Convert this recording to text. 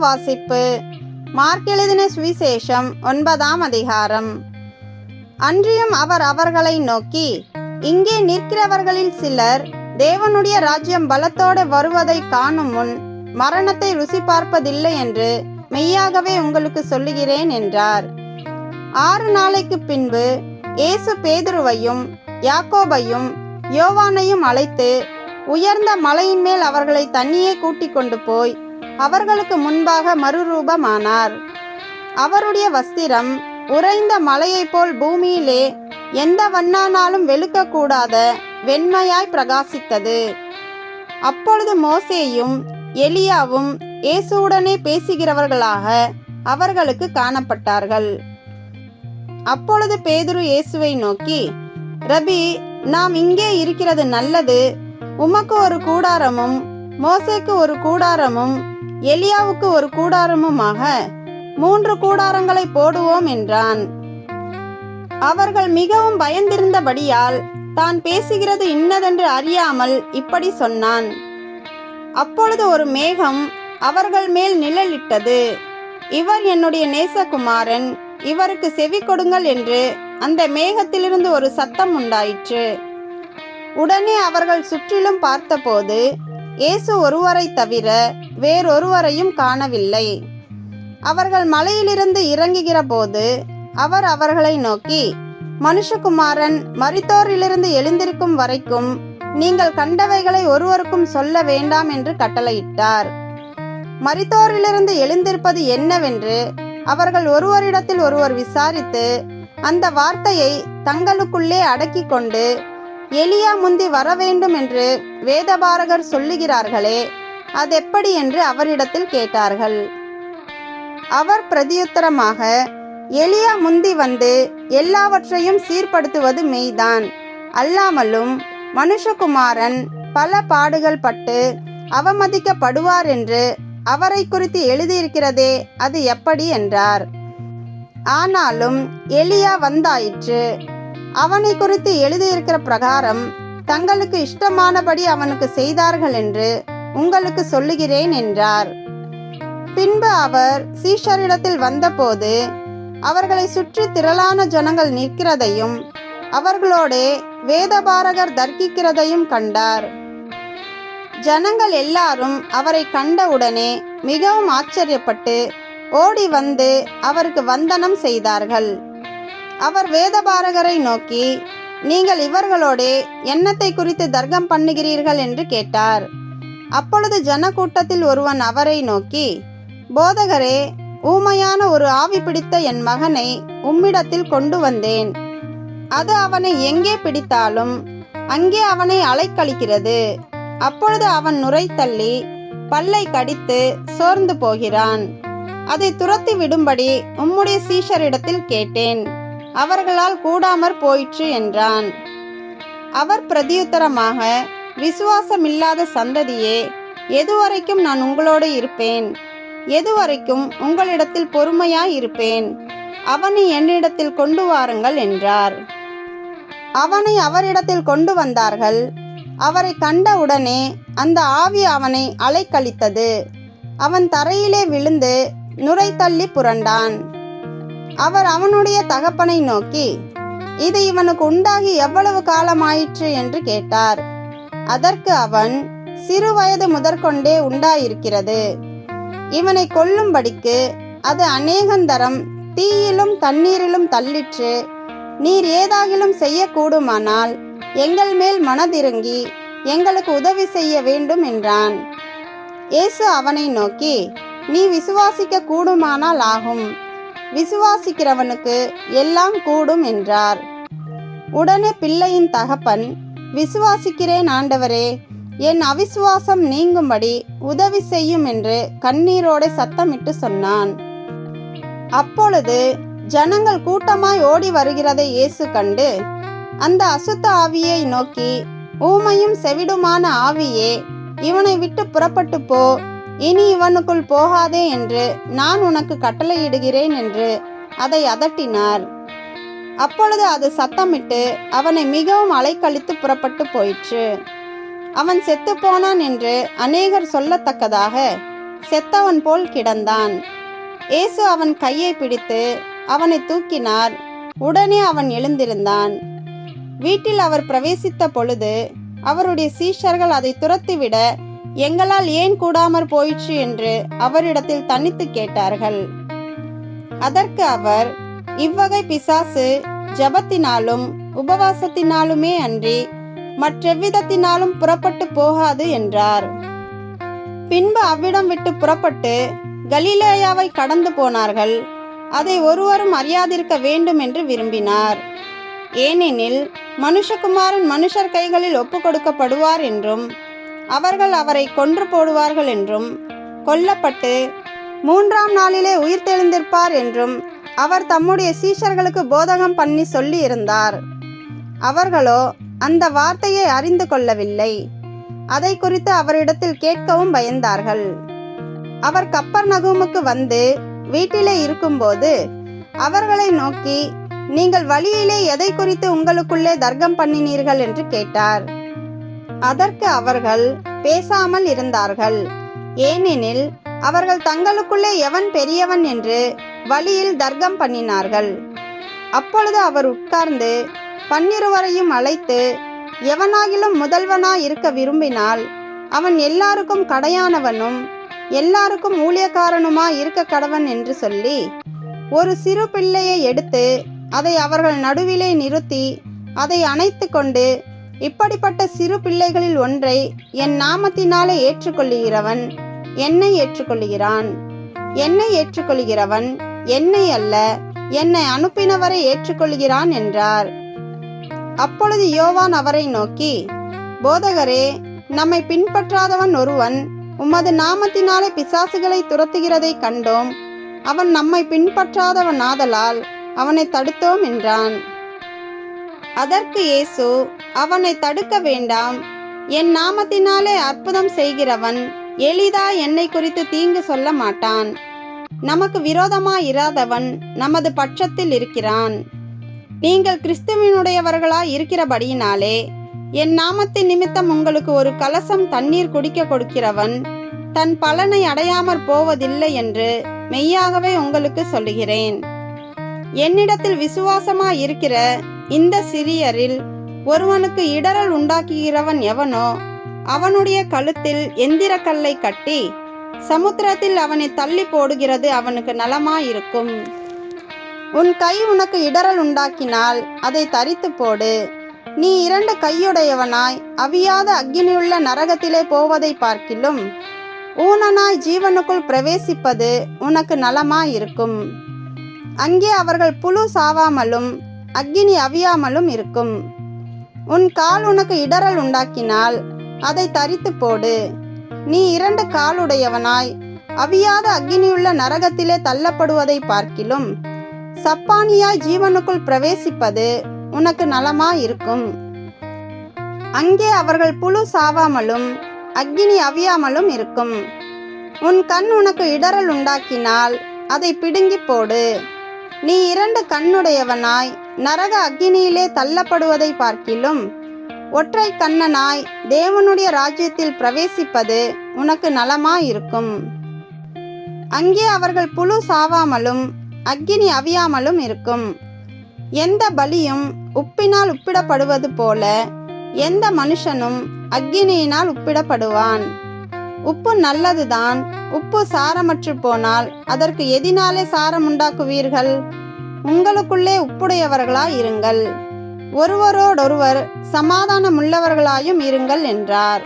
வாசிப்பு. மார்க் எழுதின சுவிசேஷம் 9ஆம் அதிகாரம். அன்றியும் அவர் அவர்களை நோக்கி, இங்கே நிற்கிறவர்களில் சிலர் தேவனுடைய ராஜ்யம் பலத்தோடு வருவதை காணும் முன் மரணத்தை ருசி பார்ப்பதில்லை என்று மெய்யாகவே உங்களுக்கு சொல்லுகிறேன் என்றார். 6 நாளைக்கு பின்பு இயேசு பேதுருவையும் யாக்கோபையும் யோவானையும் அழைத்து உயர்ந்த மலையின் மேல் அவர்களை தனியே கூட்டிக் கொண்டு போய் அவர்களுக்கு முன்பாக மறுரூபமானார். அவருடைய வஸ்திரம் உறைந்த மலையைப் போல் பூமியிலே எந்த வண்ணானாலும் வெளுக்கக்கூடாத வெண்மையாய் பிரகாசித்தது. அப்பொழுது மோசேயும் எலியாவும் இயேசுவுடனே பேசுகிறவர்களாக அவர்களுக்கு காணப்பட்டார்கள். அப்பொழுது பேதுரு இயேசுவை நோக்கி, ரபி, நாம் இங்கே இருக்கிறது நல்லது. உமக்கு ஒரு கூடாரமும் மோசேக்கு ஒரு கூடாரமும் எலியாவுக்கு ஒரு கூடாரமுமாக 3 கூடாரங்களை போடுவோம் என்றான். அவர்கள் மிகவும் பயந்திருந்தபடியால் தான் பேசுகிறது இன்னதென்று அறியாமல் இப்படி சொன்னான். அப்பொழுது ஒரு மேகம் அவர்கள் மேல் நிழலிட்டது. இவர் என்னுடைய நேசகுமாரன், இவருக்கு செவி கொடுங்கள் என்று அந்த மேகத்திலிருந்து ஒரு சத்தம் உண்டாயிற்று. உடனே அவர்கள் சுற்றிலும் பார்த்தபோது இயேசு ஒருவரை தவிர வேறொருவரையும் காணவில்லை. அவர்கள் மலையிலிருந்து இறங்குகிற போது அவர் அவர்களை நோக்கி, மனுஷகுமாரன் மரித்தோரிலிருந்து எழுந்திருக்கும் வரைக்கும் நீங்கள் கண்டவைகளை ஒருவருக்கும் சொல்ல வேண்டாம் என்று கட்டளையிட்டார். மரித்தோரிலிருந்து எழுந்திருப்பது என்னவென்று அவர்கள் ஒருவரிடத்தில் ஒருவர் விசாரித்து அந்த வார்த்தையை தங்களுக்குள்ளே அடக்கி கொண்டு, எலியா முந்தி வரவேண்டும் என்று வேதபாரகர் சொல்லுகிறார்களே, அதெப்படி என்று அவரிடத்தில் கேட்டார்கள். அவர் பிரதியுத்தரமாக, எலியா முந்தி வந்து எல்லாவற்றையும் சீர்படுத்துவது மெய்தான். அல்லாமலும் மனுஷகுமாரன் பல பாடுகள் பட்டு அவமதிக்கப்படுவார் என்று அவரை குறித்து எழுதியிருக்கிறதே, அது எப்படி என்றார். ஆனாலும் எலியா வந்தாயிற்று. அவனை குறித்து எழுதியிருக்கிற பிரகாரம் தங்களுக்கு இஷ்டமானபடி அவனுக்கு செய்தார்கள் என்று உங்களுக்கு சொல்லுகிறேன் என்றார். பின்பு அவர் சீஷரிடத்தில் வந்தபோது அவர்களை சுற்றி திரளான ஜனங்கள் நிற்கிறதையும் அவர்களோடே வேதபாரகர் தர்க்கிக்கிறதையும் கண்டார். ஜனங்கள் எல்லாரும் அவரை கண்டவுடனே மிகவும் ஆச்சரியப்பட்டு ஓடி வந்து அவருக்கு வந்தனம் செய்தார்கள். அவர் வேதபாரகரை நோக்கி, நீங்கள் இவர்களோடே என்னத்தை குறித்து தர்க்கம் பண்ணுகிறீர்கள் என்று கேட்டார். அப்பொழுது ஜனக்கூட்டத்தில் ஒருவன் அவரை நோக்கி, போதகரே, ஊமையான ஒரு ஆவி பிடித்த என் மகனை உம்மிடத்தில் கொண்டு வந்தேன். அது அவனை எங்கே பிடித்தாலும் அங்கே அவனை அலைக்கழிக்கிறது. அப்பொழுது அவன் நுரை தள்ளி பல்லை கடித்து சோர்ந்து போகிறான். அதை துரத்தி விடும்படி உம்முடைய சீஷரிடத்தில் கேட்டேன், அவர்களால் கூடாமற் போயிற்று என்றான். அவர் பிரதியுத்தரமாக, விசுவாசமில்லாத சந்ததியே, எதுவரைக்கும் நான் உங்களோடு இருப்பேன்? எதுவரைக்கும் உங்களிடத்தில் பொறுமையாய் இருப்பேன்? அவனை என்னிடத்தில் கொண்டு வாருங்கள் என்றார். அவனை அவரிடத்தில் கொண்டு வந்தார்கள். அவரை கண்டவுடனே அந்த ஆவி அவனை அலைக்கழித்தது. அவன் தரையிலே விழுந்து நுரை தள்ளி புரண்டான். அவர் அவனுடைய தகப்பனை நோக்கி, இது இவனுக்கு உண்டாகி எவ்வளவு காலமாயிற்று என்று கேட்டார். அதற்கு அவன், சிறு வயது முதற்கொண்டே உண்டாயிருக்கிறது. இவனை கொல்லும்படிக்கு அது அநேகந்தரம் தீயிலும் தண்ணீரிலும் தள்ளிற்று. நீர் ஏதாகிலும் செய்யக்கூடுமானால் எங்கள் மேல் மனதிறங்கி எங்களுக்கு உதவி செய்ய வேண்டும் என்றான். இயேசு அவனை நோக்கி, நீ விசுவாசிக்க கூடுமானால் ஆகும். விசுவாசிக்கிறவனுக்கு எல்லாம் கூடும் என்றார். உடனே பிள்ளையின் தகப்பன், விசுவாசிக்கிறேன் ஆண்டவரே, என் அவிசுவாசம் நீங்கும்படி உதவி செய்யும் என்று கண்ணீரோடு சத்தமிட்டு சொன்னான். அப்பொழுது ஜனங்கள் கூட்டமாய் ஓடி வருகிறதை இயேசு கண்டு, அந்த அசுத்த ஆவியை நோக்கி, ஊமையும் செவிடுமான ஆவியே, இவனை விட்டு புறப்பட்டு போ, இனி இவனுக்குள் போகாதே என்று நான் உனக்கு கட்டளையிடுகிறேன் என்று அதை அதட்டினார். அப்பொழுது அது சத்தமிட்டு அவனை மிகவும் அலைக்கழித்து புறப்பட்டு போயிற்று. அவன் செத்து போனான் என்று அநேகர் சொல்லத்தக்கதாக செத்தவன் போல் கிடந்தான். இயேசு அவன் கையை பிடித்து அவனை தூக்கினார். உடனே அவன் எழுந்திருந்தான். வீட்டில் அவர் பிரவேசித்த பொழுது அவருடைய சீஷர்கள் அதை துரத்திவிட எங்களால் ஏன் கூடாமற் போயிற்று என்று அவரிடத்தில் தனித்து கேட்டார்கள். அதற்கு அவர், இவ்வகை பிசாசு ஜெபத்தினாலும் உபவாசத்தினாலுமே அன்றி மற்றெவ்விதத்தினாலும் புறப்பட்டு போகாது என்றார். பின்பு அவ்விடம் விட்டு புறப்பட்டு கலிலேயாவை கடந்து போனார்கள். அதை ஒருவரும் அறியாதிருக்க வேண்டும் என்று விரும்பினார். ஏனெனில் மனுஷகுமாரன் மனுஷர் கைகளில் ஒப்பு கொடுக்கப்படுவார் என்றும் அவர்கள் அவரை கொன்று போடுவார்கள் என்றும் கொல்லப்பட்டு 3ஆம் நாளிலே உயிர்த்தெழுந்திருப்பார் என்றும் அவர் தம்முடைய சீஷர்களுக்கு போதகம் பண்ணி சொல்லி இருந்தார். அவர்களோ அந்த வார்த்தையை அறிந்து கொள்ளவில்லை. அதை குறித்து அவரிடத்தில் கேட்கவும் பயந்தார்கள். அவர் கப்பர்நகூமுக்கு வந்து வீட்டிலே இருக்கும்போது அவர்களை நோக்கி, நீங்கள் வழியிலே எதை குறித்து உங்களுக்குள்ளே தர்க்கம் பண்ணினீர்கள் என்று கேட்டார். அதற்கு அவர்கள் பேசாமல் இருந்தார்கள். ஏனெனில் அவர்கள் தங்களுக்குள்ளே எவன் பெரியவன் என்று வழியில் தர்க்கம் பண்ணினார்கள். அப்பொழுது அவர் உட்கார்ந்து 12 அழைத்து, எவனாகிலும் முதல்வனாய் இருக்க விரும்பினால் அவன் எல்லாருக்கும் கடையானவனும் எல்லாருக்கும் ஊழியக்காரனுமாய் இருக்க கடவன் என்று சொல்லி, ஒரு சிறு பிள்ளையை எடுத்து அதை அவர்கள் நடுவிலே நிறுத்தி அதை அணைத்து கொண்டு, இப்படிப்பட்ட சிறு பிள்ளைகளில் ஒன்றை என் நாமத்தினாலே ஏற்றுக்கொள்ளுகிறவன் என்னை ஏற்றுக்கொள்ளுகிறான். என்னை ஏற்றுக்கொள்கிறவன் என்னை அல்ல, என்னை அனுப்பினவரை ஏற்றுக்கொள்கிறான் என்றார். அப்பொழுது யோவான் அவரை நோக்கி, போதகரே, நம்மை பின்பற்றாதவன் ஒருவன் உமது நாமத்தினாலே பிசாசுகளை துரத்துகிறதை கண்டோம். அவன் நம்மை பின்பற்றாதவன் ஆதலால் அவனை தடுத்தோம் என்றான். அதற்கு இயேசு, அவனை தடுக்க வேண்டாம். என் நாமத்தினாலே அற்புதம் செய்கிறவன் எளிதா என்னை குறித்து தீங்கு சொல்ல மாட்டான். நமக்கு விரோதமாயிராதவன் நமது பட்சத்தில் இருக்கிறான். நீங்கள் கிறிஸ்துவினுடையவர்களாய் இருக்கிறபடியினாலே என் நாமத்தின் நிமித்தம் உங்களுக்கு ஒரு கலசம் தண்ணீர் குடிக்க கொடுக்கிறவன் தன் பலனை அடையாமற் போவதில்லை என்று மெய்யாகவே உங்களுக்கு சொல்லுகிறேன். என்னிடத்தில் விசுவாசமாய் இருக்கிற இந்த சிறியரில் ஒருவனுக்கு இடறல் உண்டாக்குகிறவன் எவனோ அவனுடைய கழுத்தில் எந்திரக்கல்லை கட்டி சமுத்திரத்தில் அவனை தள்ளி போடுகிறது அவனுக்கு நலமாயிருக்கும். உன் கை உனக்கு இடறல் உண்டாக்கினால் அதை தரித்து போடு. நீ 2 கையுடையவனாய் அவியாத அக்கினியுள்ள நரகத்திலே போவதை பார்க்கிலும் ஊனனாய் ஜீவனுக்குள் பிரவேசிப்பது உனக்கு நலமாயிருக்கும். அங்கே அவர்கள் புழு சாவாமலும் அக்கினி அவியாமலும் இருக்கும். உன் கால் உனக்கு இடறல் உண்டாக்கினால் அதை தரித்து போடு. நீ 2 காலுடையவனாய் அவியாத அக்கினியுள்ள நரகத்திலே தள்ளப்படுவதை பார்க்கிலும் சப்பானியாய் ஜீவனுக்குள் பிரவேசிப்பது உனக்கு நலமாயிருக்கும். அங்கே அவர்கள் புழு சாவாமலும் அக்கினி அவியாமலும் இருக்கும். உன் கண் உனக்கு இடறல் உண்டாக்கினால் அதை பிடுங்கி போடு. நீ 2 கண்ணுடையவனாய் நரக அக்கினியிலே தள்ளப்படுவதை பார்க்கிலும் ஒற்றை கண்ணனாய் தேவனுடைய ராஜ்யத்தில் பிரவேசிப்பது உனக்கு நலமாயிருக்கும். அங்கே அவர்கள் புழு சாவாமலும் அக்கினி அவியாமலும் இருக்கும். எந்த பலியும் உப்பினால் உப்பிடப்படுவது போல எந்த மனுஷனும் அக்கினியினால் உப்பிடப்படுவான். உப்பு நல்லதுதான். உப்பு சாரமற்று போனால் அதற்கு எதினாலே சாரம் உண்டாக்குவீர்கள்? உங்களுக்குள்ளே உப்புடையவர்களாய் இருங்கள், ஒருவரோடொருவர் சமாதானமுள்ளவர்களாயும் இருங்கள் என்றார்.